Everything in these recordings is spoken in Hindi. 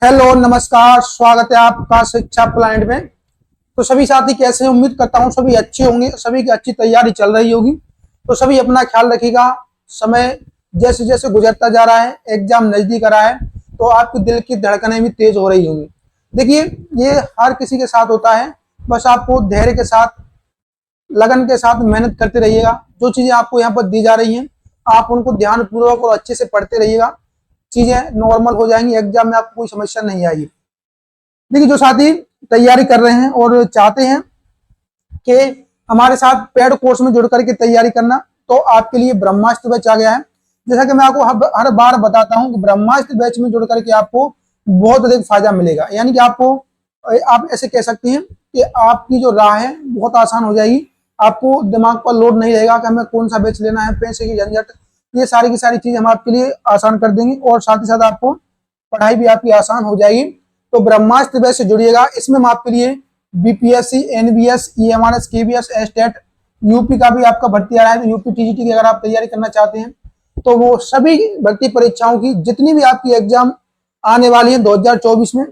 हेलो नमस्कार, स्वागत है आपका शिक्षा प्लानेट में। तो सभी साथी कैसे हैं? उम्मीद करता हूं सभी अच्छे होंगे, सभी की अच्छी तैयारी चल रही होगी। तो सभी अपना ख्याल रखिएगा। समय जैसे जैसे गुजरता जा रहा है, एग्जाम नजदीक आ रहा है, तो आपके दिल की धड़कनें भी तेज हो रही होंगी। देखिए, ये हर किसी के साथ होता है। बस आपको धैर्य के साथ, लगन के साथ मेहनत करते रहिएगा। जो चीजें आपको यहाँ पर दी जा रही हैं, आप उनको ध्यान पूर्वक और अच्छे से पढ़ते रहिएगा। चीजें नॉर्मल हो जाएंगी, एग्जाम में आपको कोई समस्या नहीं आएगी। देखिए, जो साथी तैयारी कर रहे हैं और चाहते हैं कि हमारे साथ पेड कोर्स में जुड़ करके तैयारी करना, तो आपके लिए ब्रह्मास्त्र बैच आ गया है। जैसा कि मैं आपको हर बार बताता हूं कि ब्रह्मास्त्र बैच में जुड़ करके आपको बहुत अधिक फायदा मिलेगा। यानी कि आप ऐसे कह सकते हैं कि आपकी जो राह है बहुत आसान हो जाएगी। आपको दिमाग पर लोड नहीं रहेगा कि हमें कौन सा बैच लेना है, पैसे की झंझट, ये सारी की सारी चीज हम आपके लिए आसान कर देंगे और साथ ही साथ आपको पढ़ाई भी आपकी आसान हो जाएगी। तो ब्रह्मास्त्र बैच से जुड़िएगा। इसमें हम आपके लिए BPSC, NBS, EMRS, KBS, estate, UP का भी आपका भर्ती आ रहा है। तो यूपी टीजीटी की अगर आप तैयारी करना चाहते हैं तो वो सभी भर्ती परीक्षाओं की जितनी भी आपकी एग्जाम आने वाली है 2024 में,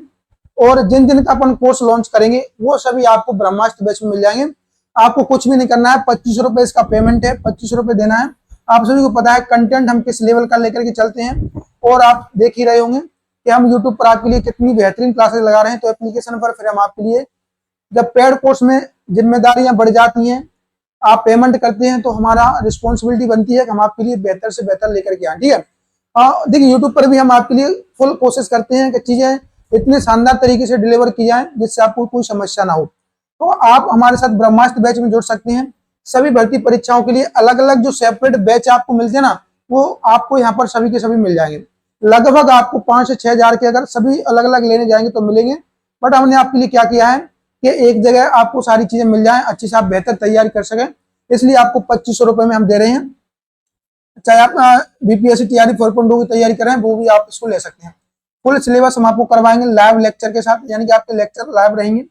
और जिन जिन का अपन कोर्स लॉन्च करेंगे वो सभी आपको ब्रह्मास्त्र बैच में मिल जाएंगे। आपको कुछ भी नहीं करना है, 2500 इसका पेमेंट है, 2500 देना है। आप सभी को पता है कंटेंट हम किस लेवल का लेकर के चलते हैं, और आप देख ही रहे होंगे कि हम यूट्यूब पर आपके लिए कितनी बेहतरीन क्लासेस लगा रहे हैं। तो एप्लीकेशन पर फिर हम आपके लिए, जब पेड कोर्स में जिम्मेदारियां बढ़ जाती हैं, आप पेमेंट करते हैं, तो हमारा रिस्पॉन्सिबिलिटी बनती है कि हम आपके लिए बेहतर से बेहतर लेकर के आए। ठीक है, देखिए यूट्यूब पर भी हम आपके लिए फुल कोशिश करते हैं कि चीजें इतने शानदार तरीके से डिलीवर की जाए जिससे आपको कोई समस्या ना हो। तो आप हमारे साथ ब्रह्मास्त्र बैच में जुड़ सकते हैं। सभी भर्ती परीक्षाओं के लिए अलग अलग जो सेपरेट बैच आपको मिलते हैं ना, वो आपको यहाँ पर सभी के सभी मिल जाएंगे। लगभग आपको 5 से 6 हजार के अगर सभी अलग अलग लेने जाएंगे तो मिलेंगे। बट हमने आपके लिए क्या किया है कि एक जगह आपको सारी चीजें मिल जाए, अच्छी से आप बेहतर तैयारी कर सकें, इसलिए आपको 2500 में हम दे रहे हैं। चाहे आप बीपीएससी टीआरई 4.2 की तैयारी करें, वो भी आप इसको ले सकते हैं। फुल सिलेबस हम आपको करवाएंगे लाइव लेक्चर के साथ, यानी कि आपके लेक्चर लाइव रहेंगे।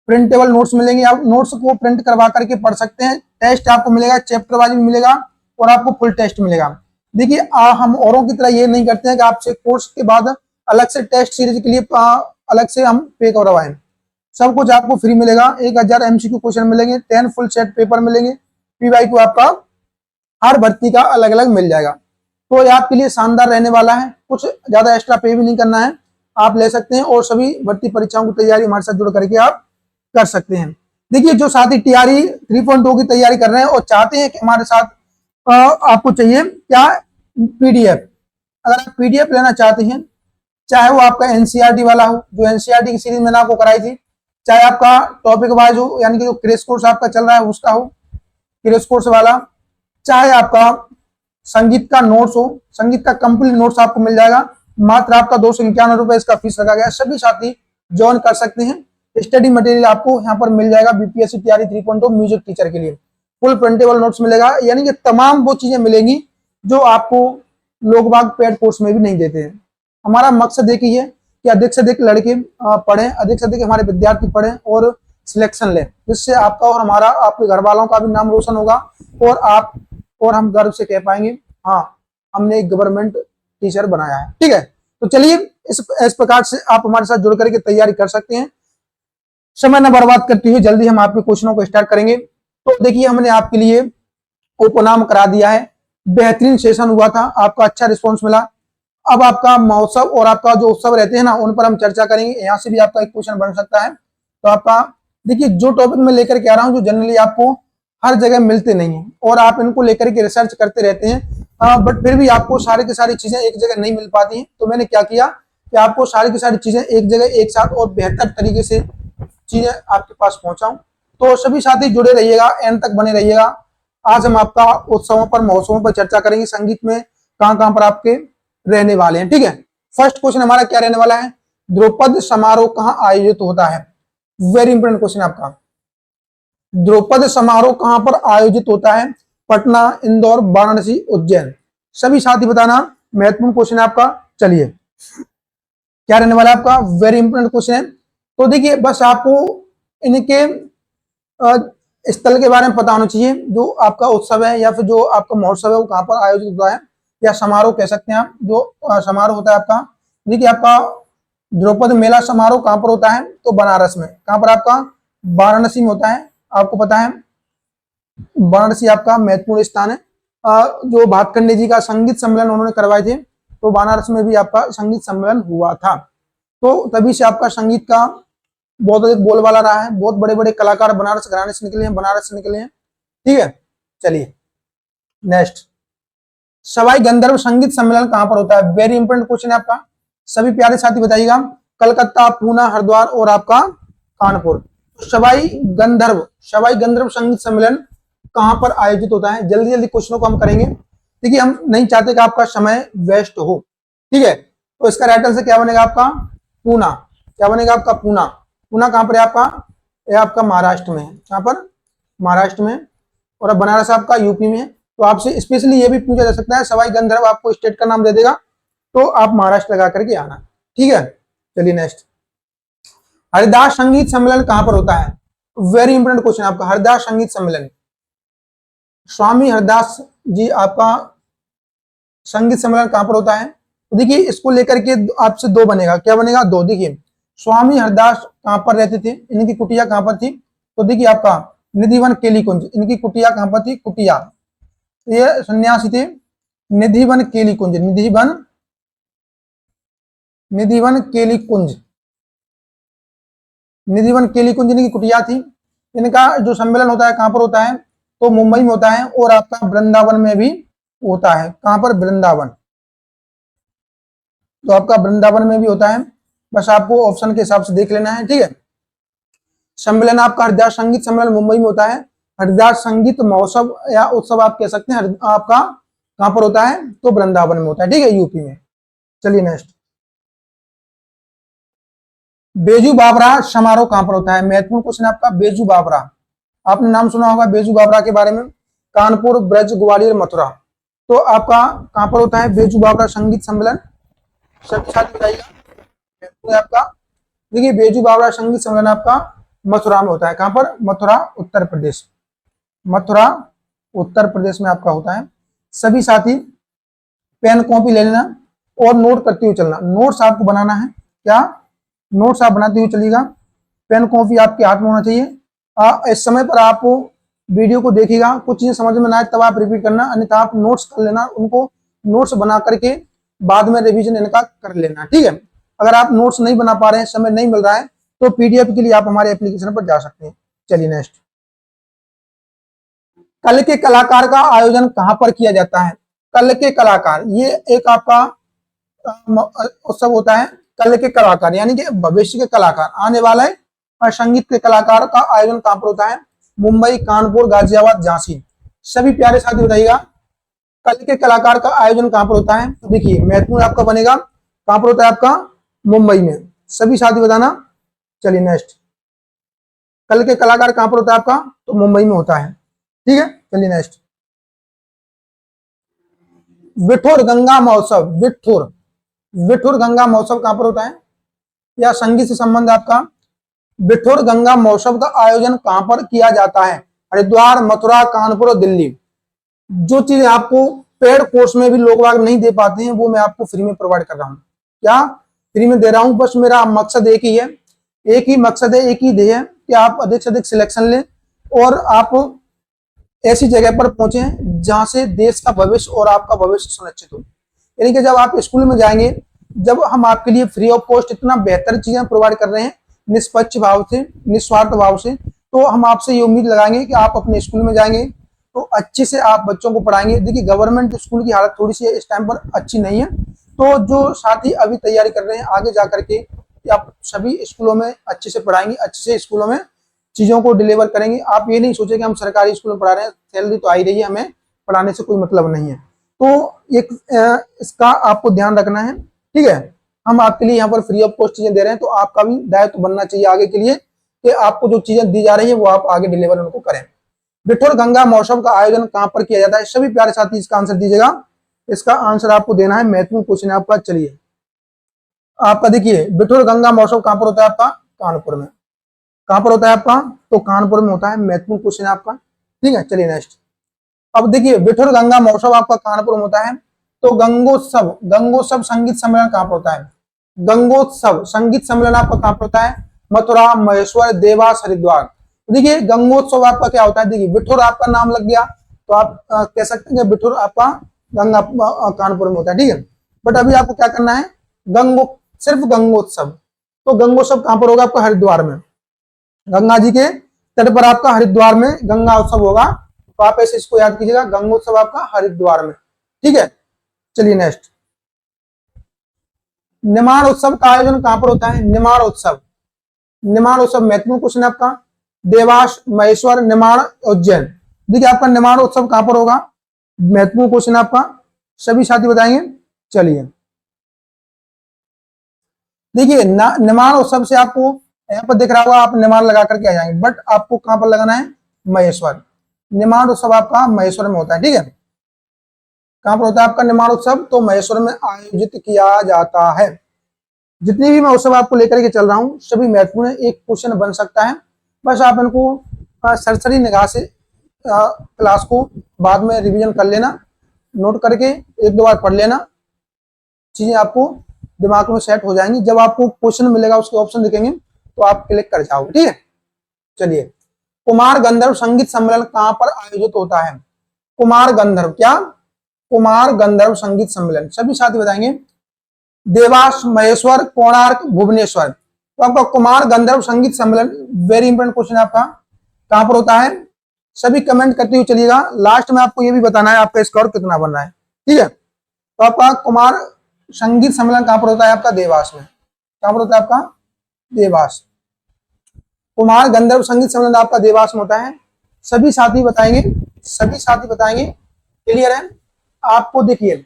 प्रिंटेबल नोट्स मिलेंगे, आप नोट्स को प्रिंट करवा करके पढ़ सकते हैं। टेस्ट आपको मिलेगा, चैप्टर वाइज भी मिलेगा और आपको फुल टेस्ट मिलेगा। देखिए, हम औरों की तरह ये नहीं करते हैं कि आपसे कोर्स के बाद अलग से टेस्ट सीरीज के लिए अलग से हम पे करवाएं। सब कुछ आपको फ्री मिलेगा। 1000 एमसीक्यू क्वेश्चन मिलेंगे, 10 फुल सेट पेपर मिलेंगे, पीवाईक्यू आपका हर भर्ती का अलग अलग मिल जाएगा। तो ये आपके लिए शानदार रहने वाला है। कुछ ज्यादा एक्स्ट्रा पे भी नहीं करना है, आप ले सकते हैं और सभी भर्ती परीक्षाओं की तैयारी हमारे साथ जुड़ करके आप कर सकते हैं। देखिए, जो साथी टीआरई 3.2 की तैयारी कर रहे हैं और चाहते हैं कि हमारे साथ आपको चाहिए क्या, पीडीएफ। अगर आप पीडीएफ लेना चाहते हैं, चाहे वो आपका एनसीईआरटी वाला हो, जो एनसीईआरटी की सीरीज मैंने आपको कराई थी, चाहे आपका टॉपिक वाइज हो, यानी कि जो क्रैश कोर्स आपका चल रहा है उसका हो, क्रैश कोर्स वाला, चाहे आपका संगीत का नोट्स हो, संगीत का कंप्लीट नोट्स आपको मिल जाएगा। मात्र आपका 291 इसका फीस लगा गया। सभी साथी ज्वाइन कर सकते हैं। स्टडी मटेरियल आपको यहाँ पर मिल जाएगा बीपीएससी टीआरई 3.2 म्यूजिक टीचर के लिए। फुल प्रिंटेबल नोट्स मिलेगा, यानी कि तमाम वो चीजें मिलेंगी जो आपको लोग बाग पेड कोर्स में भी नहीं देते हैं। हमारा मकसद एक ही है कि अधिक से अधिक लड़के पढ़ें, अधिक से अधिक हमारे विद्यार्थी पढ़ें और सिलेक्शन लें, जिससे आपका और हमारा, आपके घर वालों का भी नाम रोशन होगा और आप और हम गर्व से कह पाएंगे हाँ, हमने एक गवर्नमेंट टीचर बनाया है। ठीक है, तो चलिए इस प्रकार से आप हमारे साथ जुड़ करके तैयारी कर सकते हैं। समय न बर्बाद करते हुए जल्दी हम आपके क्वेश्चनों को स्टार्ट करेंगे। तो देखिए, हमने आपके लिए उपनाम करा दिया है। बेहतरीन सेशन हुआ था, आपका अच्छा रिस्पॉन्स मिला। अब आपका महोत्सव और आपका जो उत्सव रहते हैं ना, उन पर हम चर्चा करेंगे। यहाँ से भी आपका एक क्वेश्चन बन सकता है। तो आपका देखिए, जो टॉपिक मैं लेकर के आ रहा हूँ, जो जनरली आपको हर जगह मिलते नहीं है और आप इनको लेकर के रिसर्च करते रहते हैं, बट फिर भी आपको सारी की सारी चीजें एक जगह नहीं मिल पाती हैं। तो मैंने क्या किया कि आपको सारी की सारी चीजें एक जगह एक साथ और बेहतर तरीके से चीजें आपके पास पहुंचाऊं। तो सभी साथी जुड़े रहिएगा, एंड तक बने रहिएगा। आज हम आपका उत्सवों पर, महोत्सवों पर चर्चा करेंगे। संगीत में कहां कहां पर आपके रहने वाले हैं। ठीक है, फर्स्ट क्वेश्चन हमारा क्या रहने वाला है, द्रौपद समारोह कहां आयोजित होता है। वेरी इंपोर्टेंट क्वेश्चन आपका। द्रौपद समारोह कहां पर आयोजित होता है, पटना, इंदौर, वाराणसी, उज्जैन। सभी साथी बताना, महत्वपूर्ण क्वेश्चन है आपका। चलिए, क्या रहने वाला है आपका, वेरी इंपोर्टेंट क्वेश्चन है। तो देखिए, बस आपको इनके स्थल के बारे में पता होना चाहिए। जो आपका उत्सव है या फिर जो आपका महोत्सव है वो कहां पर आयोजित होता है, या समारोह कह सकते हैं आप। जो समारोह होता है आपका, देखिए आपका द्रौपद मेला समारोह कहां पर होता है? तो बनारस में। कहां पर आपका? वाराणसी में होता है। आपको पता है वाराणसी आपका महत्वपूर्ण स्थान है। जो भातखंडे जी का संगीत सम्मेलन उन्होंने करवाए थे, तो बनारस में भी आपका संगीत सम्मेलन हुआ था। तो तभी से आपका संगीत का बहुत अधिक बोलबाला रहा है। बहुत बड़े बड़े कलाकार बनारस घराने से निकले हैं, बनारस से निकले हैं। ठीक है, चलिए नेक्स्ट, सवाई गंधर्व संगीत सम्मेलन कहां पर होता है? वेरी इंपोर्टेंट क्वेश्चन है आपका, सभी प्यारे साथी बताइएगा। कलकत्ता, पूना, हरिद्वार और आपका कानपुर। सवाई गंधर्व संगीत सम्मेलन कहां पर आयोजित होता है? जल्दी जल्दी क्वेश्चनों को हम करेंगे। देखिए, हम नहीं चाहते कि आपका समय वेस्ट हो। ठीक है, तो इसका राइट आंसर क्या बनेगा आपका? पूना। क्या बनेगा आपका? पूना। पूना कहां पर है आपका? यह आपका महाराष्ट्र में है। कहां पर? महाराष्ट्र में। और अब बनारस आपका यूपी में है। तो आपसे स्पेशली ये भी पूछा जा सकता है, सवाई गंधर्व आपको स्टेट का नाम दे देगा, तो आप महाराष्ट्र लगा करके आना। ठीक है, चलिए नेक्स्ट, हरिदास संगीत सम्मेलन कहां पर होता है? वेरी इंपोर्टेंट क्वेश्चन आपका, हरिदास संगीत सम्मेलन, स्वामी हरिदास जी आपका संगीत सम्मेलन कहां पर होता है? तो देखिए, इसको लेकर के आपसे दो बनेगा। क्या बनेगा? दो। देखिए, स्वामी हरिदास कहां पर रहते थे, इनकी कुटिया कहां पर थी? तो देखिए आपका निधिवन केली कुंज, इनकी कुटिया कहां पर थी? कुटिया। ये सन्यासी थे, निधिवन केली कुंज, निधिवन केली कुंज, निधिवन केली कुंज इनकी कुटिया थी। इनका जो सम्मेलन होता है कहां पर होता है? तो मुंबई में होता है, और आपका वृंदावन में भी होता है। कहां पर? वृंदावन। तो आपका वृंदावन में भी होता है, बस आपको ऑप्शन के हिसाब से देख लेना है। ठीक है, सम्मेलन आपका हरिदास संगीत सम्मेलन मुंबई में होता है। हरिदास संगीत महोत्सव या उत्सव आप कह सकते हैं, आपका कहां पर होता है? तो वृंदावन में होता है। ठीक है, यूपी में। चलिए नेक्स्ट, बेजू बावरा समारोह कहां पर होता है? महत्वपूर्ण क्वेश्चन आपका, बेजू बावरा। आपने नाम सुना होगा बेजू बावरा के बारे में, कानपुर, ब्रज, ग्वालियर, मथुरा। तो आपका कहां पर होता है बेजू बावरा संगीत सम्मेलन? सबके साथ बताइएगा आपका। देखिए, बेजू बावरा संगीत सम्मेलन आपका मथुरा में होता है। कहां पर? मथुरा, उत्तर प्रदेश। मथुरा, उत्तर प्रदेश में आपका होता है। सभी साथी पेन कॉपी ले लेना और नोट करते हुए चलना। नोट्स आपको बनाना है। क्या? नोट्स आप बनाते हुए चलिएगा। पेन कॉपी आपके हाथ में होना चाहिए। इस समय पर आप वीडियो को देखिएगा, कुछ चीजें समझ में ना आए तब आप रिपीट करना, अन्यथा आप नोट्स कर लेना, उनको नोट्स बना करके बाद में रिवीजन इनका कर लेना। ठीक है, अगर आप नोट्स नहीं बना पा रहे हैं, समय नहीं मिल रहा है, तो पीडीएफ के लिए आप हमारे एप्लीकेशन पर जा सकते हैं। चलिए नेक्स्ट, कल के कलाकार का आयोजन कहां पर किया जाता है? कल के कलाकार, ये एक आपका उत्सव होता है। कल के कलाकार यानी कि भविष्य के कलाकार, आने वाले संगीत के कलाकार का आयोजन कहां पर होता है? मुंबई, कानपुर, गाजियाबाद, झांसी। सभी प्यारे साथी बताइएगा, कल के कलाकार का आयोजन कहां पर होता है? तो देखिए, महत्वपूर्ण आपका बनेगा, कहां पर होता है आपका? मुंबई में। सभी साथी बताना। चलिए नेक्स्ट, कल के कलाकार कहां पर होता है आपका? तो मुंबई में होता है। ठीक है, चलिए नेक्स्ट, विठुर गंगा महोत्सव, विठुर गंगा महोत्सव कहां पर होता है? या संगीत से संबंध आपका, विठुर गंगा महोत्सव का आयोजन कहां पर किया जाता है? हरिद्वार, मथुरा, कानपुर और दिल्ली। जो चीजें आपको पेड कोर्स में भी लोग बाग नहीं दे पाते हैं, वो मैं आपको फ्री में प्रोवाइड कर रहा हूं। क्या? फ्री में दे रहा हूं। बस मेरा मकसद एक ही है, एक ही मकसद है, एक ही ध्येय है कि आप अधिक से अधिक सिलेक्शन लें और आप ऐसी जगह पर पहुंचे जहां से देश का भविष्य और आपका भविष्य सुनिश्चित हो। यानी कि जब आप स्कूल में जाएंगे, जब हम आपके लिए फ्री ऑफ कॉस्ट इतना बेहतर चीजें प्रोवाइड कर रहे हैं, निष्पक्ष भाव से, निस्वार्थ भाव से, तो हम आपसे ये उम्मीद लगाएंगे कि आप अपने स्कूल में जाएंगे तो अच्छे से आप बच्चों को पढ़ाएंगे। देखिए, गवर्नमेंट स्कूल की हालत थोड़ी सी इस टाइम पर अच्छी नहीं है, तो जो साथी अभी तैयारी कर रहे हैं आगे जाकर के, आप सभी स्कूलों में अच्छे से पढ़ाएंगे, अच्छे से स्कूलों में चीजों को डिलीवर करेंगे। आप ये नहीं सोचे कि हम सरकारी स्कूल में पढ़ा रहे हैं, सैलरी तो आ ही रही है, हमें पढ़ाने से कोई मतलब नहीं है। तो एक इसका आपको ध्यान रखना है। ठीक है, हम आपके लिए यहाँ पर फ्री ऑफ कॉस्ट चीजें दे रहे हैं, तो आपका भी दायित्व बनना चाहिए आगे के लिए कि आपको जो चीजें दी जा रही है वो आप आगे डिलीवर उनको करें। विठुर गंगा महोत्सव का आयोजन कहां पर किया जाता है? सभी प्यारे साथी इसका आंसर दीजिएगा। इसका आंसर आपको देना है, महत्वपूर्ण क्वेश्चन है आपका। चलिए, आपका देखिए, विठुर गंगा महोत्सव कहां पर होता है आपका? कानपुर में। कहां पर होता है आपका? तो कानपुर में होता है। महत्वपूर्ण क्वेश्चन है आपका। ठीक है, चलिए नेक्स्ट, अब देखिए, विठुर गंगा महोत्सव आपका कानपुर में होता है, तो गंगोत्सव संगीत सम्मेलन कहां पर होता है? गंगोत्सव संगीत सम्मेलन आपका कहाँ पर होता है? मथुरा, महेश्वर, देवास, हरिद्वार। तो देखिए गंगोत्सव आपका क्या होता है? देखिए बिठुर आपका नाम लग गया तो आप कह सकते हैं कि बिठुर आपका गंगा कानपुर में होता है, ठीक है। बट अभी आपको क्या करना है? सिर्फ गंगोत्सव। तो गंगोत्सव कहां पर होगा? आपका हरिद्वार में, गंगा जी के तट पर आपका हरिद्वार में गंगा उत्सव होगा। तो आप ऐसे इसको याद कीजिएगा, गंगोत्सव आपका हरिद्वार में, ठीक है। चलिए नेक्स्ट, निमाड़ उत्सव का आयोजन कहां पर होता है? निमाड़ उत्सव, निमाड़ उत्सव महत्वपूर्ण क्वेश्चन है आपका। देवास, महेश्वर, निमाड़, उज्जैन। देखिए आपका निमाड़ उत्सव कहां पर होगा? महत्वपूर्ण क्वेश्चन आपका, सभी साथी बताएंगे। चलिए देखिए निमाड़ उत्सव से आपको यहाँ पर दिख रहा होगा, आप निमाड़ लगा करके आ जाएंगे, बट आपको कहां पर लगाना है? महेश्वर। निमाड़ उत्सव आपका महेश्वर में होता है, ठीक है। कहां पर होता है आपका निमाड़ उत्सव? तो महेश्वर में आयोजित किया जाता है। जितनी भी मैं उत्सव आपको लेकर के चल रहा हूं सभी महत्वपूर्ण, एक क्वेश्चन बन सकता है। बस आप इनको सरसरी निगाह से क्लास को बाद में रिवीजन कर लेना, नोट करके एक दो बार पढ़ लेना, चीजें आपको दिमाग में सेट हो जाएंगी। जब आपको क्वेश्चन मिलेगा उसके ऑप्शन दिखेंगे तो आप क्लिक कर जाओगे, ठीक है। चलिए, कुमार गंधर्व संगीत सम्मेलन कहां पर आयोजित होता है? कुमार गंधर्व, क्या? कुमार गंधर्व संगीत सम्मेलन, सभी साथी बताएंगे। देवास, महेश्वर, कोणार्क, भुवनेश्वर। तो आपका कुमार गंधर्व संगीत सम्मेलन वेरी इंपॉर्टेंट क्वेश्चन है आपका, कहां पर होता है? सभी कमेंट करते हुए चलिएगा। लास्ट में आपको यह भी बताना है आपका स्कोर कितना बन रहा है, ठीक है। तो आपका कुमार संगीत सम्मेलन कहां पर होता है? आपका देवास में। कहां पर होता है आपका? देवास। कुमार गंधर्व संगीत सम्मेलन आपका देवास में होता है। सभी साथी बताएंगे, सभी साथी बताएंगे। क्लियर है? आपको देखिए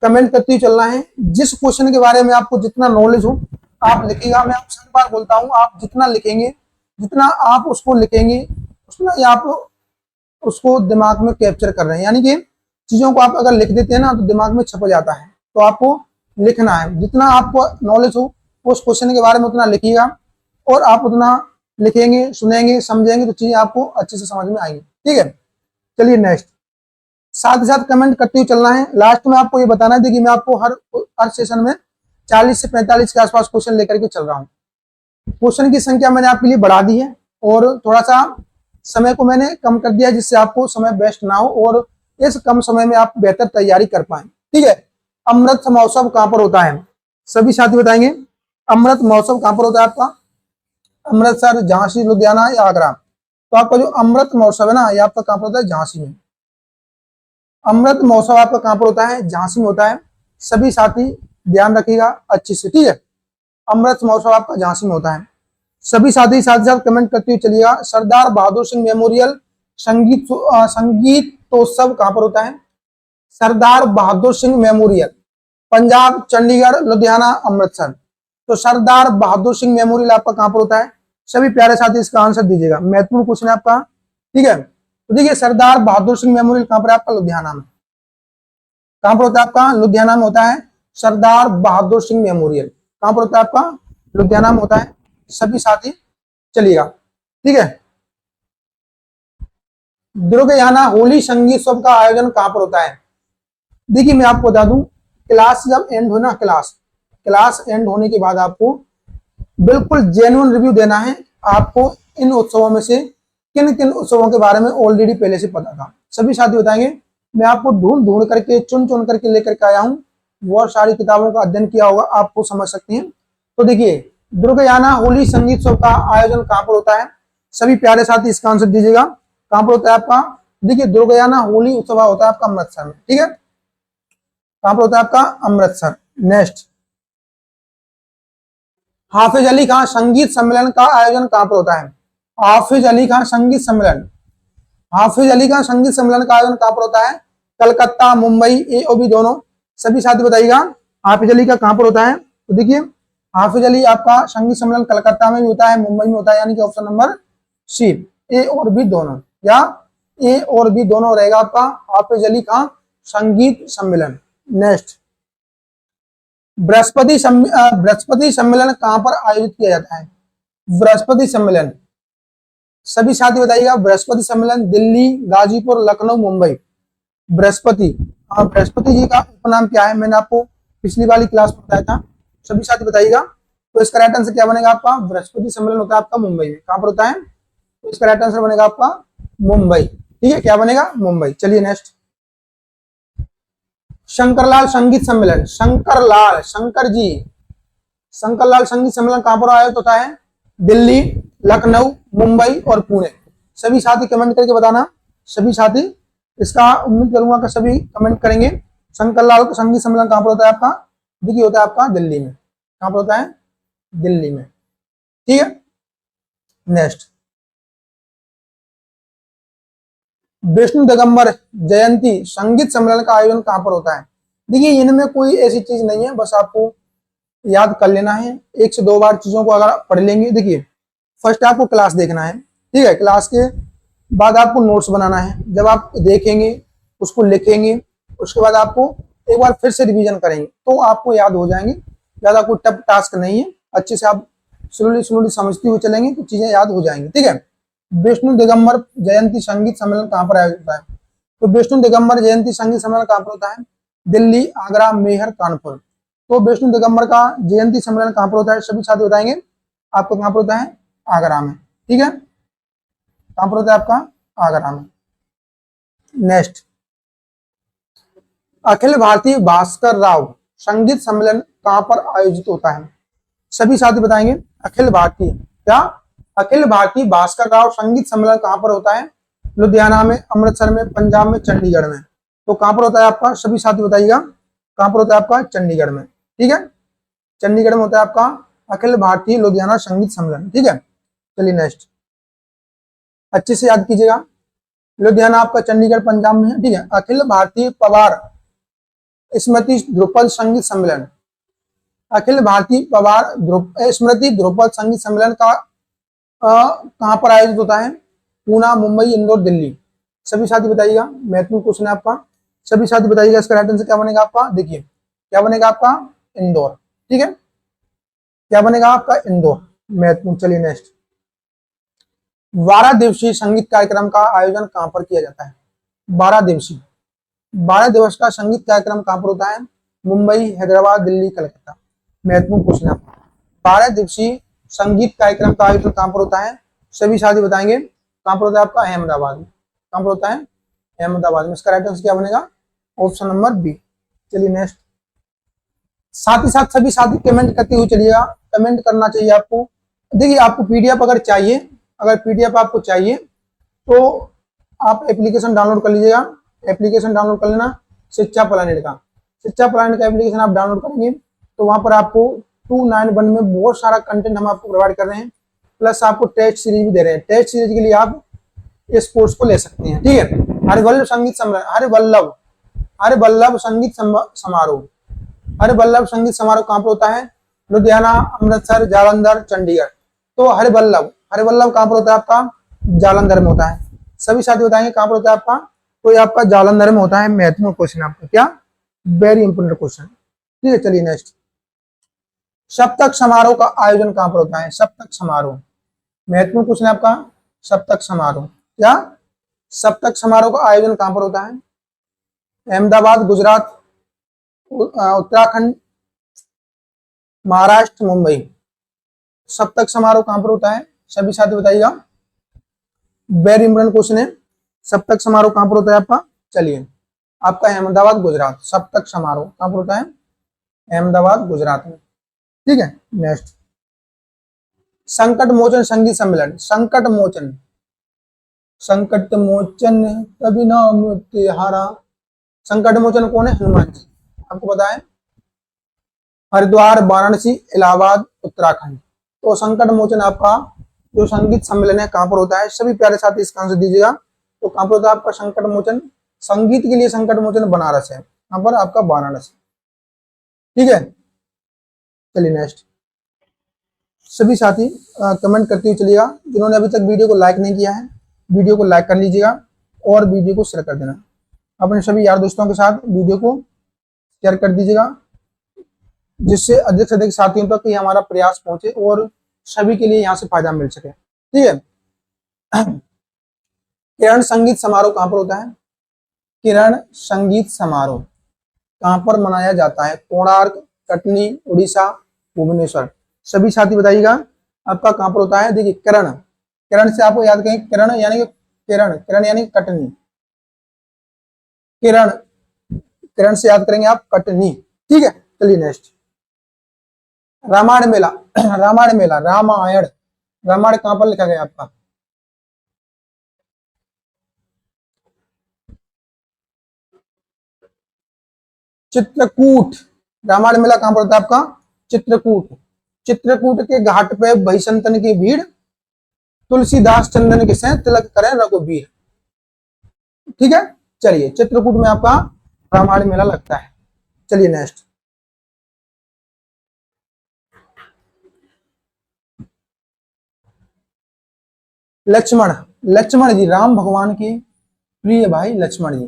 कमेंट करते ही चलना है। जिस क्वेश्चन के बारे में आपको जितना नॉलेज हो आप लिखिएगा। मैं आपसे हर बार बोलता हूं, आप जितना लिखेंगे, जितना आप उसको लिखेंगे, उतना ही आप उसको दिमाग में कैप्चर कर रहे हैं। यानी कि चीजों को आप अगर लिख देते हैं ना तो दिमाग में छप जाता है। तो आपको लिखना है, जितना आपको नॉलेज हो उस क्वेश्चन के बारे में उतना लिखिएगा, और आप उतना लिखेंगे, सुनेंगे, समझेंगे तो चीजें आपको अच्छे से समझ में आएंगी, ठीक है। चलिए नेक्स्ट, साथ ही साथ कमेंट करते हुए चलना है। लास्ट में आपको ये बताना है कि मैं आपको हर सेशन में 40 से 45 के आसपास क्वेश्चन लेकर के चल रहा हूँ। क्वेश्चन की संख्या मैंने आपके लिए बढ़ा दी है और थोड़ा सा समय को मैंने कम कर दिया जिससे आपको समय वेस्ट ना हो और इस कम समय में आप बेहतर तैयारी कर पाए, ठीक है। अमृत महोत्सव कहां पर होता है? सभी साथी बताएंगे। अमृत महोत्सव कहां पर होता है आपका? अमृतसर, झांसी, लुधियाना या आगरा? तो आपका जो अमृत महोत्सव है ना ये आपका कहां पर होता है? झांसी में। अमृत महोत्सव आपका कहां पर होता है? झांसी में होता है। सभी साथी ध्यान रखिएगा अच्छे से, ठीक है। अमृत महोत्सव आपका झांसी में होता है। सभी साथी साथ साथ कमेंट करते हुए चलिएगा। सरदार बहादुर सिंह मेमोरियल संगीतोत्सव कहां पर होता है? सरदार बहादुर सिंह मेमोरियल पंजाब, चंडीगढ़, लुधियाना, अमृतसर। तो सरदार बहादुर सिंह मेमोरियल आपका कहां पर होता है? सभी प्यारे साथी इसका आंसर दीजिएगा, महत्वपूर्ण क्वेश्चन है आपका, ठीक है। तो देखिए सरदार बहादुर सिंह मेमोरियल कहां पर है आपका? लुधियाना में। कहां पर होता है आपका? लुधियाना में होता है सरदार बहादुर सिंह मेमोरियल। कहां पर होता है आपका? लुधियाना में होता है। सभी साथी चलिएगा, ठीक है। दुर्गयाना होली संगीतोत्सव का आयोजन कहां पर होता है? देखिए मैं आपको बता दूं, क्लास जब एंड हो ना, क्लास एंड होने के बाद आपको बिल्कुल जेन्युइन रिव्यू देना है। आपको इन उत्सवों में से किन किन उत्सवों के बारे में ऑलरेडी पहले से पता था, सभी साथी बताएंगे। मैं आपको ढूंढ ढूंढ करके चुन चुन करके लेकर के आया हूँ, बहुत सारी किताबों का अध्ययन किया होगा, आपको समझ सकते हैं। तो देखिए दुर्गयाना होली संगीतोत्सव का आयोजन कहां पर होता है? सभी प्यारे साथी इसका आंसर दीजिएगा। कहां पर होता है आपका? देखिए दुर्गयाना होली उत्सव होता है आपका अमृतसर में, ठीक है। कहां पर होता है आपका? अमृतसर। नेक्स्ट, हाफिज अली खान संगीत सम्मेलन का आयोजन कहां पर होता है? हाफिज अली खान संगीत सम्मेलन, हाफिज अली खान संगीत सम्मेलन का आयोजन कहां पर होता है? कलकत्ता, मुंबई, ए और बी दोनों? सभी साथी बताइएगा हाफिज अली का कहां पर होता है। तो देखिए हाफिज अली आपका संगीत सम्मेलन कलकत्ता में भी होता है, मुंबई में होता है, यानी कि ऑप्शन नंबर सी, ए और बी दोनों, या ए और बी दोनों रहेगा आपका हाफिज अली खान संगीत सम्मेलन। नेक्स्ट, बृहस्पति सम्मेलन कहां पर आयोजित किया जाता है? बृहस्पति सम्मेलन, सभी साथी बताइएगा। बृहस्पति सम्मेलन दिल्ली, गाजीपुर, लखनऊ, मुंबई। बृहस्पति, बृहस्पति जी का उपनाम क्या है? मैंने आपको पिछली वाली क्लास में बताया था, सभी साथी बताइएगा। तो इसका राइट आंसर क्या बनेगा आपका, बृहस्पति सम्मेलन होता है आपका मुंबई में। कहां पर होता है, तो इसका राइट आंसर बनेगा आपका मुंबई। ठीक है, क्या बनेगा, मुंबई। चलिए नेक्स्ट, शंकरलाल संगीत सम्मेलन, शंकरलाल, शंकर जी, शंकरलाल संगीत सम्मेलन कहां पर आयोजित होता है, दिल्ली, लखनऊ, मुंबई और पुणे। सभी साथी कमेंट करके बताना, सभी साथी, इसका उम्मीद करूंगा कि सभी कमेंट करेंगे। शंकरलाल संगीत सम्मेलन कहां पर होता है आपका, देखिए होता है आपका दिल्ली में। कहां पर होता है, दिल्ली में। ठीक है, नेक्स्ट, विष्णु दिगंबर जयंती संगीत सम्मेलन का आयोजन कहां पर होता है। देखिए इनमें कोई ऐसी चीज नहीं है, बस आपको याद कर लेना है, एक से दो बार चीजों को अगर आप पढ़ लेंगे। देखिए फर्स्ट आपको क्लास देखना है, ठीक है, क्लास के बाद आपको नोट्स बनाना है। जब आप देखेंगे, उसको लिखेंगे, उसके बाद आपको एक बार फिर से रिवीजन करेंगे तो आपको याद हो जाएंगे। ज्यादा कोई टफ टास्क नहीं है, अच्छे से आप स्लोली स्लोली समझते हुए चलेंगे तो चीजें याद हो जाएंगी। ठीक है, विष्णु दिगंबर जयंती संगीत सम्मेलन कहां पर आयोजित होता है, तो विष्णु दिगंबर जयंती संगीत सम्मेलन कहां पर होता है, दिल्ली, आगरा, मेहर, कानपुर। तो विष्णु दिगंबर का जयंती सम्मेलन कहां पर होता है, सभी साथी बताएंगे आपको। कहां पर होता है, आगरा में। ठीक है, कहां पर होता है आपका, आगरा में। नेक्स्ट, अखिल भारतीय भास्कर राव संगीत सम्मेलन कहां पर आयोजित होता है, सभी साथी बताएंगे। अखिल भारतीय, क्या, अखिल भारतीय भास्कर राव संगीत सम्मेलन कहां पर होता है, लुधियाना में, अमृतसर में, पंजाब में, चंडीगढ़ में। तो कहां पर होता है आपका, सभी साथी बताइएगा, कहां पर होता है आपका, चंडीगढ़ में। ठीक है, चंडीगढ़ में होता है आपका अखिल भारतीय लुधियाना संगीत सम्मेलन। ठीक है, चलिए नेक्स्ट, अच्छे से याद कीजिएगा, लुधियाना आपका चंडीगढ़ पंजाब में है। ठीक है, अखिल भारतीय पवार स्मृति ध्रुपद संगीत सम्मेलन, अखिल भारतीय पवार स्मृति ध्रुपद संगीत सम्मेलन का कहां पर आयोजित होता है, पूना, मुंबई, इंदौर, दिल्ली। सभी साथी बताइएगा, महत्वपूर्ण क्वेश्चन है आपका, सभी साथी बताइएगा। इसका राइट आंसर क्या बनेगा आपका, देखिए क्या बनेगा आपका, इंदौर। ठीक है, क्या बनेगा आपका, इंदौर, महत्वपूर्ण। चलिए नेक्स्ट, 12 दिवसीय संगीत कार्यक्रम का आयोजन कहां पर किया जाता है, 12 दिवसीय, 12 दिवस का संगीत कार्यक्रम कहां पर होता है, मुंबई, हैदराबाद, दिल्ली, कलकत्ता। महत्वपूर्ण क्वेश्चन है। 12 दिवसीय संगीत कार्यक्रम का आयोजन कहां पर होता है, सभी साथी बताएंगे। कहां पर होता है आपका, अहमदाबाद में। कहां पर होता है, अहमदाबाद में। इसका राइट आंसर क्या बनेगा, ऑप्शन नंबर बी। चलिए नेक्स्ट, साथ ही साथ सभी साथी कमेंट करते हुए चलिएगा, कमेंट करना चाहिए आपको। देखिए आपको पीडीएफ अगर चाहिए, अगर पीडीएफ आपको चाहिए तो आप एप्लीकेशन डाउनलोड कर लीजिएगा, एप्लीकेशन डाउनलोड कर लेना शिक्षा प्लानेट का। शिक्षा प्लानेट का एप्लीकेशन आप डाउनलोड करेंगे तो वहां पर आपको 291 में बहुत सारा कंटेंट हम आपको प्रोवाइड कर रहे हैं, प्लस आपको टेस्ट सीरीज भी दे रहे हैं। टेस्ट सीरीज के लिए आप इस कोर्स को ले सकते हैं। ठीक है, हरिवल्लभ संगीत समारोह, हरिवल्लभ संगीत समारोह, हरिवल्लभ संगीत समारोह कहां पर होता है, लुधियाना, अमृतसर, जालंधर, चंडीगढ़। तो हरिवल्लभ, हरिवल्लभ कहां पर होता है आपका, जालंधर में होता है। सभी साथी बताएंगे कहां पर होता है आपका, तो ये आपका जालंधर में होता है। महत्वपूर्ण क्वेश्चन आपका, क्या, वेरी इंपोर्टेंट क्वेश्चन। ठीक है, चलिए नेक्स्ट, सप्तक समारोह का आयोजन कहां पर होता है, सप्तक समारोह, महत्वपूर्ण क्वेश्चन आपका। सप्तक समारोह, क्या, सप्तक समारोह का आयोजन कहां पर होता है, अहमदाबाद, गुजरात, उत्तराखंड, महाराष्ट्र, मुंबई। सप्तक समारोह कहां पर होता है, सभी साथी बताइएगा, वेरी इंपोर्टेंट क्वेश्चन है। सप्तक समारोह कहां पर होता है आपका, चलिए आपका अहमदाबाद, गुजरात। सप्तक समारोह कहां पर होता है, अहमदाबाद, गुजरात में। ठीक है, नेक्स्ट, संकट मोचन संगीत सम्मेलन, संकट मोचन, संकट मोचन कभी ना हारा। संकट मोचन कौन है, हनुमान जी, आपको पता है, हरिद्वार, वाराणसी, इलाहाबाद, उत्तराखंड। तो संकट मोचन आपका जो संगीत सम्मेलन है कहां पर होता है, सभी प्यारे साथी इसका आंसर दीजिएगा। तो कहां पर होता है आपका संकट मोचन, संगीत के लिए संकट मोचन बनारस है, कहां पर आपका, वाराणसी। ठीक है, चलिए नेक्स्ट, सभी साथी कमेंट करते हुए चलिएगा। जिन्होंने अभी तक वीडियो को लाइक नहीं किया है, वीडियो को लाइक कर लीजिएगा और वीडियो को शेयर कर देना अपने सभी यार दोस्तों के साथ, वीडियो को शेयर कर दीजिएगा, जिससे अधिक से अधिक साथियों तक ये हमारा प्रयास पहुंचे और सभी के लिए यहाँ से फायदा मिल सके। ठीक है, किरण संगीत समारोह कहां पर होता है, किरण संगीत समारोह कहां पर मनाया जाता है, कोणार्क, कटनी, उड़ीसा, भुवनेश्वर। सभी साथी बताइएगा आपका कहाँ पर होता है। देखिए किरण, किरण से आपको याद करें, किरण यानी कि किरण, किरण यानी कटनी, किरण, किरण से याद करेंगे आप कटनी। ठीक है, चलिए नेक्स्ट। रामायण मेला, रामायण मेला, रामायण, रामायण कहां पर लिखा गया आपका। चित्रकूट, रामायण मेला कहां पर होता है आपका, चित्रकूट। चित्रकूट के घाट पे भई संतन की भीड़, तुलसीदास चंदन के से तिलक करें रघुवीर। ठीक है, चलिए चित्रकूट में आपका रामायण मेला लगता है। चलिए नेक्स्ट। लक्ष्मण, लक्ष्मण जी राम भगवान की प्रिय भाई लक्ष्मण जी।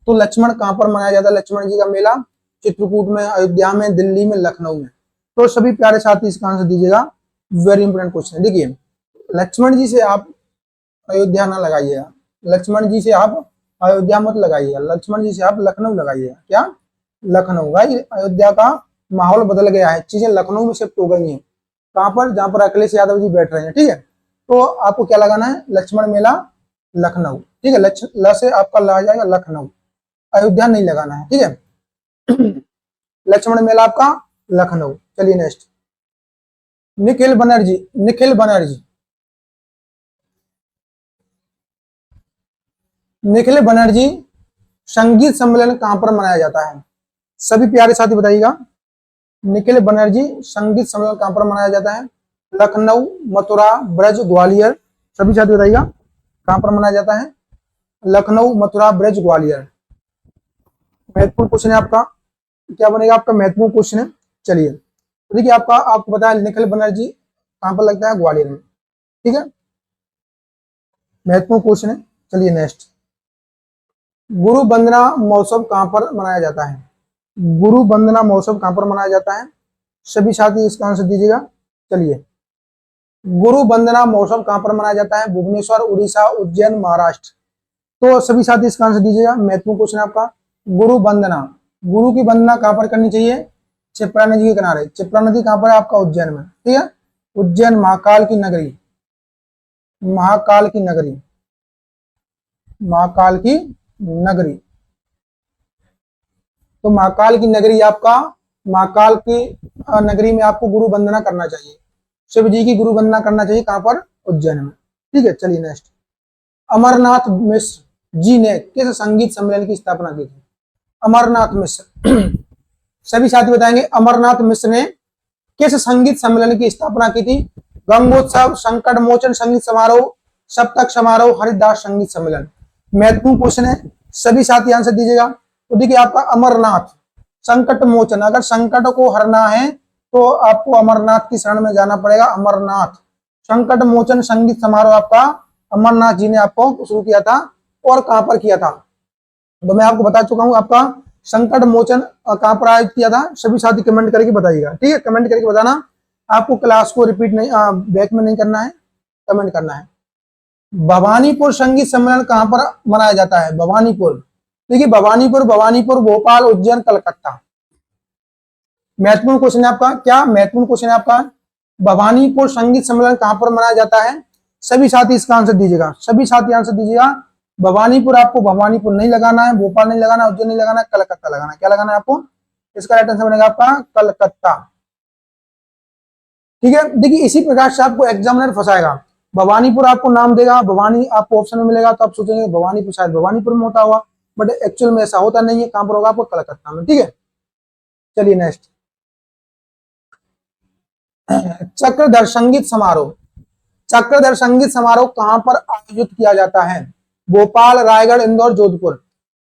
तो लक्ष्मण कहां पर मनाया जाता है, लक्ष्मण जी का मेला चित्रकूट में, अयोध्या में, दिल्ली में, लखनऊ में। तो सभी प्यारे साथी इसका आंसर दीजिएगा, वेरी इंपोर्टेंट क्वेश्चन है। देखिए लक्ष्मण जी से आप अयोध्या ना लगाइएगा, लक्ष्मण जी से आप अयोध्या मत लगाइएगा, लक्ष्मण जी से आप लखनऊ लगाइएगा। क्या, लखनऊ। भाई अयोध्या का माहौल बदल गया है, चीजें लखनऊ में शिफ्ट हो गई हैं। कहां पर, जहां पर अखिलेश यादव जी बैठ रहे हैं। ठीक है, तो आपको क्या लगाना है, लक्ष्मण मेला लखनऊ। ठीक है, ल से आपका ला जाएगा लखनऊ, अयोध्या नहीं लगाना है। ठीक है, लक्ष्मण मेला आपका लखनऊ। चलिए नेक्स्ट। निखिल बनर्जी, निखिल बनर्जी, निखिल बनर्जी संगीत सम्मेलन कहां पर मनाया जाता है। सभी प्यारे साथी बताइएगा, निखिल बनर्जी संगीत सम्मेलन कहां पर मनाया जाता है। लखनऊ, मथुरा, ब्रज, ग्वालियर। सभी साथी बताइएगा कहां पर मनाया जाता है, लखनऊ, मथुरा, ब्रज, ग्वालियर। महत्वपूर्ण क्वेश्चन है आपका, क्या बनेगा आपका महत्वपूर्ण क्वेश्चन है। चलिए देखिए आपका, आपको पता है निखिल बनर्जी कहां पर लगता है, ग्वालियर में। ठीक है, महत्वपूर्ण क्वेश्चन है। चलिए नेक्स्ट। गुरु वंदना महोत्सव कहां पर मनाया जाता है, गुरु वंदना महोत्सव कहां पर मनाया जाता है। सभी साथी इसका आंसर दीजिएगा। चलिए, गुरु वंदना महोत्सव कहां पर मनाया जाता है, भुवनेश्वर, उड़ीसा, उज्जैन, महाराष्ट्र। तो सभी साथी इसका आंसर दीजिएगा, महत्वपूर्ण क्वेश्चन है आपका। गुरु वंदना, गुरु की वंदना कहां पर करनी चाहिए, क्षिप्रा नदी के किनारे। क्षिप्रा नदी कहां पर है आपका, उज्जैन में। ठीक है, उज्जैन महाकाल की नगरी, महाकाल की नगरी, महाकाल की नगरी। तो महाकाल की नगरी आपका, महाकाल की नगरी में आपको गुरु वंदना करना चाहिए, शिव जी की गुरु वंदना करना चाहिए। कहां पर, उज्जैन में। ठीक है, चलिए नेक्स्ट। अमरनाथ मिश्र जी ने किस संगीत सम्मेलन की स्थापना की थी, अमरनाथ मिश्र। सभी साथी बताएंगे अमरनाथ मिश्र ने किस संगीत सम्मेलन की स्थापना की थी। गंगोत्सव, संकट मोचन संगीत समारोह, सप्तक समारोह, हरिदास संगीत सम्मेलन। महत्वपूर्ण क्वेश्चन है, सभी साथी आंसर दीजिएगा। तो देखिए आपका अमरनाथ, संकट मोचन, अगर संकट को हरना है तो आपको अमरनाथ की शरण में जाना पड़ेगा, अमरनाथ। संकट मोचन संगीत समारोह आपका अमरनाथ जी ने आपको शुरू किया था, और कहां पर किया था, तो मैं आपको बता चुका हूं। आपका संकट मोचन कहां पर आयोजित किया था, सभी साथी कमेंट करके बताइएगा। ठीक है, कमेंट करके बताना, आपको क्लास को रिपीट नहीं, बैक में नहीं करना है, कमेंट करना है। भवानीपुर संगीत सम्मेलन कहां पर मनाया जाता है, भवानीपुर। देखिए भवानीपुर, भवानीपुर, भोपाल, उज्जैन, कलकत्ता। महत्वपूर्ण क्वेश्चन है आपका, क्या महत्वपूर्ण क्वेश्चन है आपका, भवानीपुर संगीत सम्मेलन कहां पर मनाया जाता है। सभी साथी इसका आंसर दीजिएगा, सभी साथी आंसर दीजिएगा। भवानीपुर, आपको भवानीपुर नहीं लगाना है, भोपाल नहीं लगाना, उज्जैन नहीं लगाना, कलकत्ता लगाना है। क्या लगाना है आपको, इसका राइट आंसर बनेगा आपका कलकत्ता। ठीक है, देखिए इसी प्रकार से आपको एग्जामिनर फंसाएगा। भवानीपुर आपको नाम देगा, भवानी आपको ऑप्शन में मिलेगा, तो आप सोचेंगे भवानीपुर शायद भवानीपुर में होता हुआ, बट एक्चुअल में ऐसा होता नहीं है। कहां पर होगा आपको, कलकत्ता में। ठीक है, चलिए नेक्स्ट। चक्रधर संगीत समारोह, चक्रधर संगीत समारोह कहां पर आयोजित किया जाता है, भोपाल, रायगढ़, इंदौर, जोधपुर।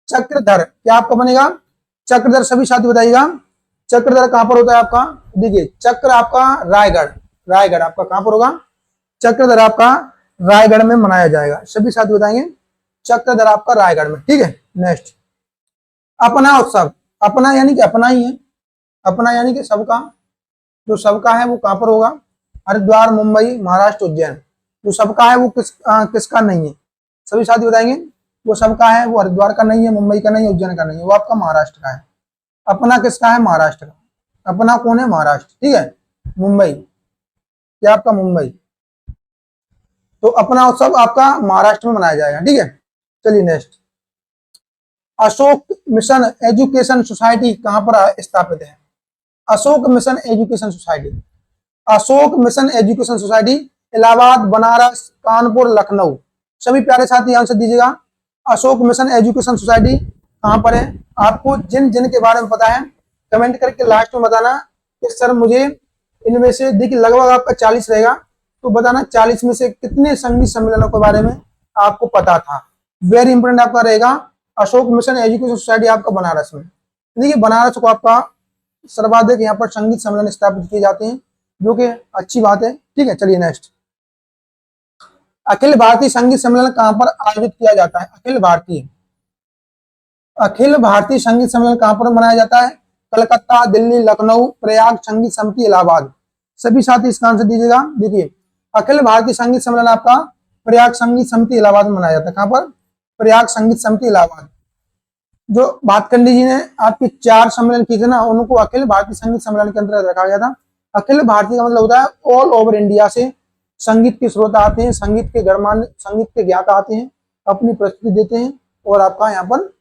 चक्रधर क्या आपका बनेगा, चक्रधर। सभी साथी बताइएगा चक्रधर कहां पर होता है आपका। देखिए चक्र आपका रायगढ़, रायगढ़ आपका कहां पर होगा, चक्रधर आपका रायगढ़ में मनाया जाएगा। सभी साथी बताएंगे चक्रधर आपका रायगढ़ में। ठीक है, नेक्स्ट। अपना उत्सव, अपना यानी कि अपना ही है, अपना यानी कि सबका, जो सबका है वो कहां पर होगा, हरिद्वार, मुंबई, महाराष्ट्र, उज्जैन। जो सबका है वो किसका नहीं है, सभी साथी बताएंगे। वो सबका है वो हरिद्वार का नहीं है, मुंबई का नहीं है, उज्जैन का नहीं है, वो आपका महाराष्ट्र का है। अपना किसका है, महाराष्ट्र का। अपना कौन है, महाराष्ट्र। ठीक है, मुंबई, क्या आपका मुंबई। तो अपना उत्सव आपका महाराष्ट्र में मनाया जाएगा, ठीक है। चलिए next, Ashok mission education society कहां पर स्थापित है? Ashok mission education society, Ashok mission education society Allahabad, Banaras, Kanpur, Lucknow. सभी प्यारे साथी आंसर दीजिएगा। अशोक मिशन एजुकेशन सोसाइटी कहां पर है? आपको जिन जिन के बारे में पता है कमेंट करके लास्ट में बताना कि सर मुझे इनमें से, देखिए लगभग आपका 40 रहेगा, तो बताना 40 में से कितने संगीत सम्मेलनों के बारे में आपको पता था। वेरी इंपोर्टेंट आपका रहेगा अशोक मिशन एजुकेशन सोसाइटी आपका बनारस में। देखिए बनारस को आपका सर्वाधिक यहाँ पर संगीत सम्मेलन स्थापित किए जाते हैं, जो कि अच्छी बात है, ठीक है। चलिए नेक्स्ट, अखिल भारतीय संगीत सम्मेलन कहां पर आयोजित किया जाता है? अखिल भारतीय संगीत सम्मेलन कहां पर मनाया जाता है? कलकत्ता, दिल्ली, लखनऊ, प्रयाग संगीत समिति, इलाहाबाद। सभी साथी इसका आंसर दीजिएगा। देखिए अखिल भारतीय संगीत सम्मेलन आपका प्रयाग संगीत समिति इलाहाबाद में मनाया जाता है। कहां पर? प्रयाग संगीत समिति इलाहाबाद। जो भातखंडी जी ने आपके 4 सम्मेलन किए थे ना, उनको अखिल भारतीय संगीत सम्मेलन के अंतर्गत रखा गया था। अखिल भारतीय का मतलब होता है ऑल ओवर इंडिया से संगीत के श्रोता आते हैं, संगीत के गणमान्य, संगीत के ज्ञाता आते हैं, अपनी प्रस्तुति देते हैं और आपका यहाँ पर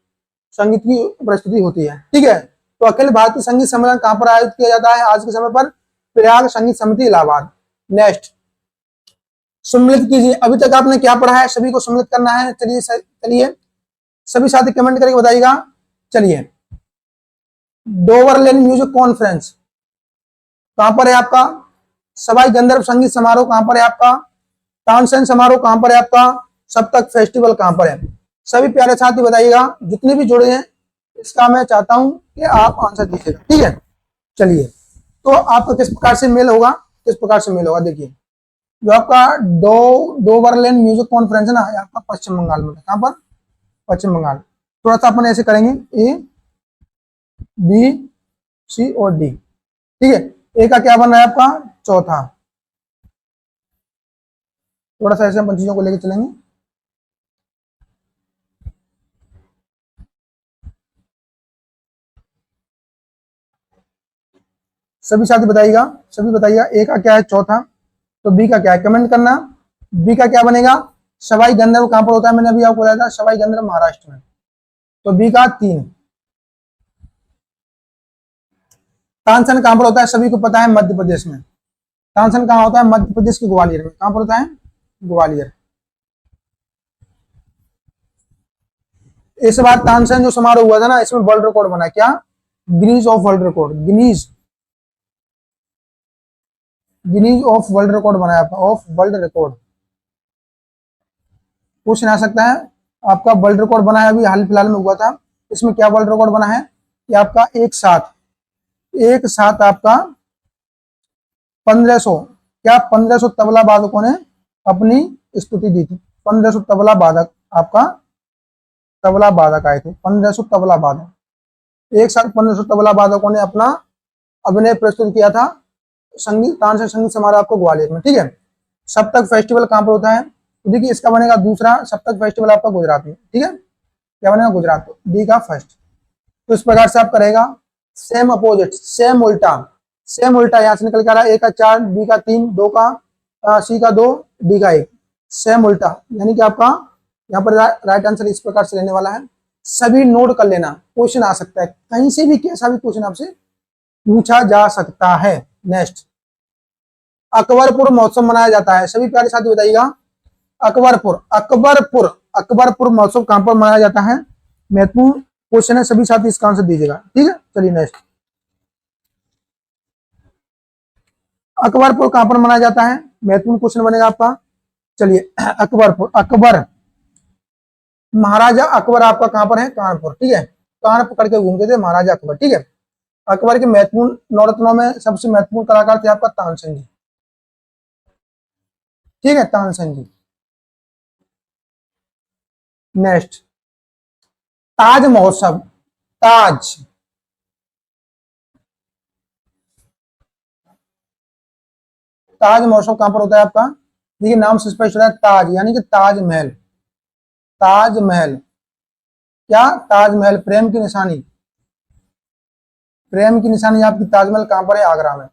संगीत की प्रस्तुति होती है, ठीक है। तो अखिल भारतीय संगीत सम्मेलन कहां पर आयोजित किया जाता है आज के समय पर? प्रयाग संगीत समिति इलाहाबाद। नेक्स्ट, सम्मिलित कीजिए। अभी तक आपने क्या पढ़ा है, सभी को सम्मिलित करना है। चलिए सभी साथी कमेंट करके बताइएगा। चलिए, डोवरलेन म्यूजिक कॉन्फ्रेंस कहां पर है आपका? सवाई गंधर्व संगीत समारोह कहां पर है आपका? तानसेन समारोह कहां पर है आपका? सप्तक फेस्टिवल कहां पर है? सभी प्यारे साथी बताइएगा, जितने भी जुड़े हैं इसका मैं चाहता हूं कि आप आंसर दीजिएगा, ठीक है। चलिए, तो आपका किस प्रकार से मेल होगा, किस प्रकार से मेल होगा? देखिए जो आपका डोवरलेन म्यूजिक कॉन्फ्रेंस है ना, आपका पश्चिम बंगाल में। कहां पर? पश्चिम बंगाल। थोड़ा सा अपन ऐसे करेंगे, ए बी सी और डी, ठीक है। ए का क्या बन रहा है आपका? चौथा। थोड़ा सा ऐसे अपन चीजों को लेकर चलेंगे। सभी साथी बताइएगा, सभी बताइएगा, ए का क्या है? चौथा। तो बी का क्या है? कमेंट करना। बी का क्या बनेगा? सवाई गंधर्व कहां पर होता है? मैंने अभी आपको बताया था, सवाई गंधर्व महाराष्ट्र में। तो बी का 3। तानसेन कहां पर होता है? सभी को पता है, मध्य प्रदेश में। तानसेन कहां होता है? मध्य प्रदेश के ग्वालियर में। कहां पर होता है? ग्वालियर। इस बार तानसेन जो समारोह हुआ था ना, इसमें वर्ल्ड रिकॉर्ड बना। क्या? Guinness of world record, Guinness of world record बनाया आपका, ऑफ वर्ल्ड रिकॉर्ड। क्वेश्चन आ सकता है आपका, वर्ल्ड रिकॉर्ड बना है, अभी हाल फिलहाल में हुआ था। इसमें क्या वर्ल्ड रिकॉर्ड बना है कि आपका एक साथ आपका 1500, क्या 1500 तबला वादकों ने अपनी स्तुति दी थी। 1500 तबला वादक, आपका तबला वादक आए थे, 1500 तबला वादक। एक साथ 1500 तबला वादकों ने अपना अभिनय प्रस्तुत किया था संगीत, तानसेन संगीत समारोह आपको ग्वालियर में, ठीक है। सप्तक फेस्टिवल कहां पर होता है? तो देखिए इसका बनेगा दूसरा। सप्तक फेस्टिवल आपका गुजरात में, ठीक है। क्या बनेगा? गुजरात। डी का फर्स्ट। तो इस प्रकार से आपका रहेगा सेम अपोजिट, सेम उल्टा। सेम उल्टा यहां से निकल के आ रहा है, ए का 4, बी का 3, दो का सी का 2, डी का 1। सेम उल्टा, यानी कि आपका यहाँ पर राइट आंसर इस प्रकार से रहने वाला है। सभी नोट कर लेना, क्वेश्चन आ सकता है कहीं से भी, कैसा भी क्वेश्चन आपसे पूछा जा सकता है। नेक्स्ट, अकबरपुर महोत्सव मनाया जाता है। सभी प्यारे साथी बताइएगा, अकबरपुर महोत्सव कहां पर मनाया जाता है? महत्वपूर्ण क्वेश्चन है, सभी साथी इसका आंसर दीजिएगा, ठीक है। चलिए नेक्स्ट, अकबरपुर कहां पर मनाया जाता है? महत्वपूर्ण क्वेश्चन बनेगा आपका। चलिए अकबरपुर, अकबर, महाराजा अकबर आपका कहां पर है? कानपुर, ठीक है। कान पकड़ के घूमते थे महाराजा अकबर, ठीक है। अकबर के महत्वपूर्ण नवरत्नों में सबसे महत्वपूर्ण कलाकार थे आपका तानसेन जी, ठीक है, तानसेन जी। नेक्स्ट, ताज महोत्सव, ताज ताज महोत्सव कहां पर होता है आपका? देखिए नाम से स्पष्ट हो रहा है, ताज यानी कि ताजमहल। ताजमहल, क्या? ताजमहल, प्रेम की निशानी। प्रेम की निशानी आपकी ताजमहल कहां पर है? आगरा में।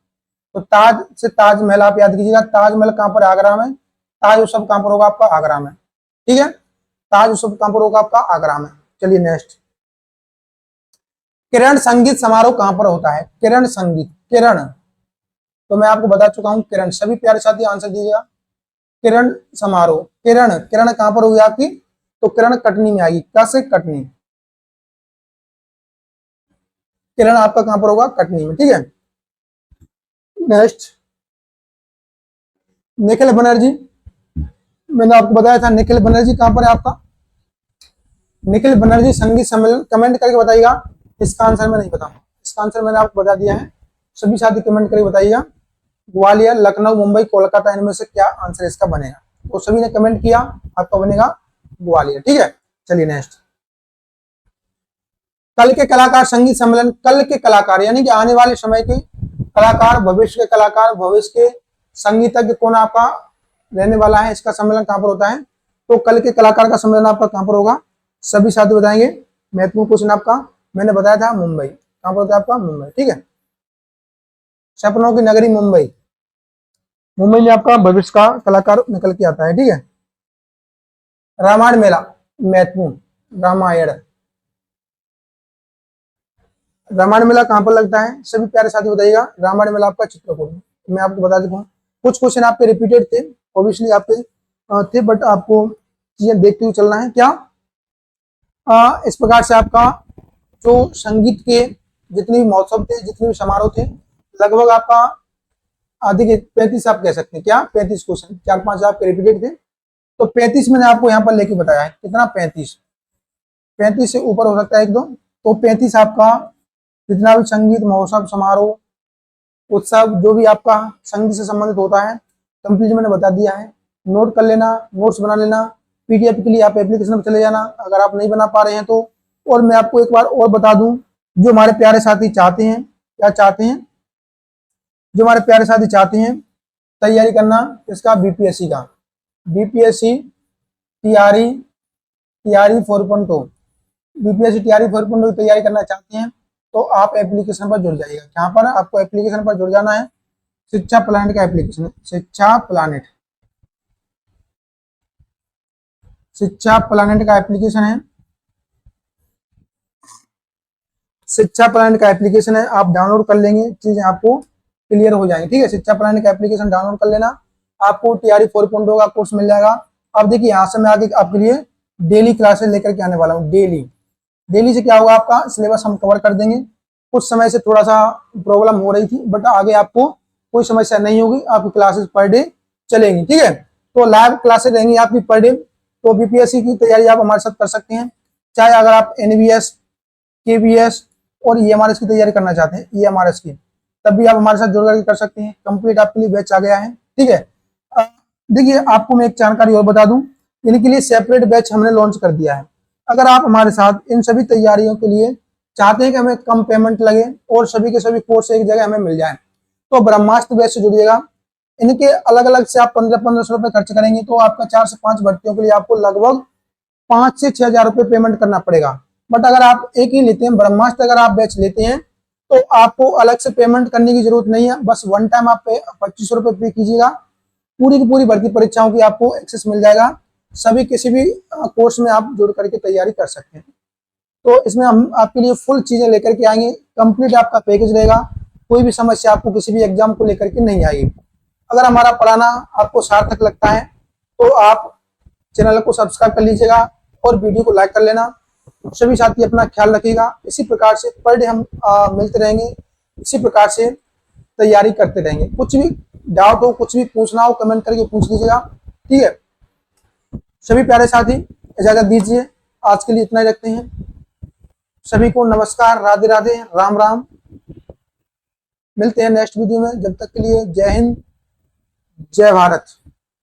तो ताज से ताजमहल आप याद कीजिएगा, ताजमहल कहां पर? आगरा में। ताज उत्सव कहां पर होगा आपका? आगरा में। ठीक है, ताज उत्सव कहां पर होगा आपका? आगरा में। चलिए नेक्स्ट, किरण संगीत समारोह कहां पर होता है? किरण संगीत, किरण, तो मैं आपको बता चुका हूं किरण। सभी प्यारे साथी आंसर दीजिएगा। किरण समारोह, किरण, किरण कहां पर होगी आपकी? तो किरण कटनी में आएगी। कैसे? कटनी। किरण आपका कहां पर होगा? कटनी में। ठीक है, नेक्स्ट, निखिल बनर्जी, मैंने आपको बताया था निखिल बनर्जी कहां पर है आपका? निखिल बनर्जी संगीत सम्मेलन, कमेंट करके बताइएगा। इसका आंसर मैं नहीं बताऊंगा, इसका आंसर मैंने आपको बता दिया है। सभी साथी कमेंट करके बताइएगा। ग्वालियर, लखनऊ, मुंबई, कोलकाता, इनमें से क्या आंसर इसका बनेगा? तो सभी ने कमेंट किया, आपका बनेगा ग्वालियर। ठीक है, चलिए नेक्स्ट, कल के कलाकार संगीत सम्मेलन, कल के कलाकार यानी कि आने वाले समय के कलाकार, भविष्य के कलाकार, भविष्य के संगीतज्ञ कौन आपका रहने वाला है? इसका सम्मेलन कहां पर होता है? तो कल के कलाकार का सम्मेलन आपका कहां पर होगा? सभी साथी बताएंगे। महत्वपूर्ण क्वेश्चन आपका, मैंने बताया था मुंबई। कहां पर होता है आपका? मुंबई। ठीक है, सपनों की नगरी मुंबई, मुंबई में आपका भविष्य का कलाकार निकल के आता है। ठीक है, रामायण मेला, महत्वपूर्ण, रामायण, रामायण मेला कहां पर लगता है? सभी प्यारे साथी बताइएगा। रामायण मेला आपका चित्रकूट में। मैं आपको बता देता हूँ, कुछ क्वेश्चन आपके रिपीटेड थे, ऑब्वियसली आपके थे, बट आपको चीजें देखते हुए चलना है। क्या इस प्रकार से आपका जो संगीत के जितने भी महोत्सव थे, जितने भी समारोह थे, लगभग आपका आधे के 35 आप कह सकते हैं। क्या 35 क्वेश्चन, 4-5 आपके रिपीटेड थे, तो 35 मैंने आपको यहाँ पर लेके बताया है। कितना? 35, 35 से ऊपर हो सकता है एक दो, तो 35 आपका जितना भी संगीत महोत्सव, समारोह, उत्सव, जो भी आपका संगीत से संबंधित होता है, कंप्लीट मैंने बता दिया है। नोट कर लेना, नोट्स बना लेना। पीडीएफ के लिए आप एप्लीकेशन पर चले जाना अगर आप नहीं बना पा रहे हैं तो। और मैं आपको एक बार और बता दूं, जो हमारे प्यारे साथी चाहते हैं, क्या चाहते हैं? जो हमारे प्यारे साथी चाहते हैं तैयारी करना इसका, बीपीएससी का, BPSC TRE, TRE 4.0, BPSC TRE 4.0 की तैयारी करना चाहते हैं तो आप एप्लीकेशन पर जुड़ जाइएगा। यहाँ पर आपको एप्लीकेशन पर जुड़ जाना है। शिक्षा प्लानेट का एप्लीकेशन है, शिक्षा प्लानेट, शिक्षा प्लानेट का एप्लीकेशन है, शिक्षा प्लानेट का एप्लीकेशन है। आप डाउनलोड कर लेंगे, चीजें आपको क्लियर हो जाएंगी। ठीक है, शिक्षा प्लानेट का एप्लीकेशन डाउनलोड कर लेना, आपको टीआरई 4.0 का कोर्स मिल जाएगा। अब देखिए, यहाँ से मैं आगे आपके लिए डेली क्लासेस लेकर के आने वाला हूँ। डेली, डेली से क्या होगा, आपका सिलेबस हम कवर कर देंगे। कुछ समय से थोड़ा सा प्रॉब्लम हो रही थी, बट आगे आपको कोई समस्या नहीं होगी, आपकी क्लासेस पर डे चलेंगी। ठीक है, तो लाइव क्लासेस रहेंगी आपकी पर डे। तो बीपीएससी की तैयारी आप हमारे साथ कर सकते हैं, चाहे अगर आप एनवीएस, केवीएस और ईएमआरएस की तैयारी करना चाहते हैं, ईएमआरएस की, तब भी आप हमारे साथ जुड़ करके कर सकते हैं। कंप्लीट आपके लिए बैच आ गया है। ठीक है, देखिए आपको मैं एक जानकारी और बता दूं, इनके लिए सेपरेट बैच हमने लॉन्च कर दिया है। अगर आप हमारे साथ इन सभी तैयारियों के लिए चाहते हैं कि हमें कम पेमेंट लगे और सभी के सभी कोर्स एक जगह हमें मिल जाए, तो ब्रह्मास्त्र बैच से जुड़िएगा। इनके अलग अलग से आप 1500 रुपए खर्च करेंगे तो आपका 4 से 5 भर्तियों के लिए आपको लगभग 5 से 6 हजार रुपए पेमेंट करना पड़ेगा। बट अगर आप एक ही लेते हैं, ब्रह्मास्त्र अगर आप बैच लेते हैं, तो आपको अलग से पेमेंट करने की जरूरत नहीं है। बस वन टाइम आप 2500 रुपए पे कीजिएगा, पूरी की पूरी भर्ती परीक्षाओं की आपको एक्सेस मिल जाएगा। सभी किसी भी कोर्स में आप जुड़ करके तैयारी कर सकते हैं। तो इसमें हम आपके लिए फुल चीजें लेकर के आएंगे, कंप्लीट आपका पैकेज रहेगा। कोई भी समस्या आपको किसी भी एग्जाम को लेकर के नहीं आएगी। अगर हमारा पढ़ाना आपको सार्थक लगता है तो आप चैनल को सब्सक्राइब कर लीजिएगा और वीडियो को लाइक कर लेना। सभी साथी अपना ख्याल रखिएगा। इसी प्रकार से पर डे हम मिलते रहेंगे, इसी प्रकार से तैयारी करते रहेंगे। कुछ भी डाउट हो, कुछ भी पूछना हो, कमेंट करके पूछ लीजिएगा। ठीक है, सभी प्यारे साथी इजाजत दीजिए, आज के लिए इतना ही रखते हैं। सभी को नमस्कार, राधे राधे, राम राम। मिलते हैं नेक्स्ट वीडियो में, जब तक के लिए जय हिंद, जय भारत।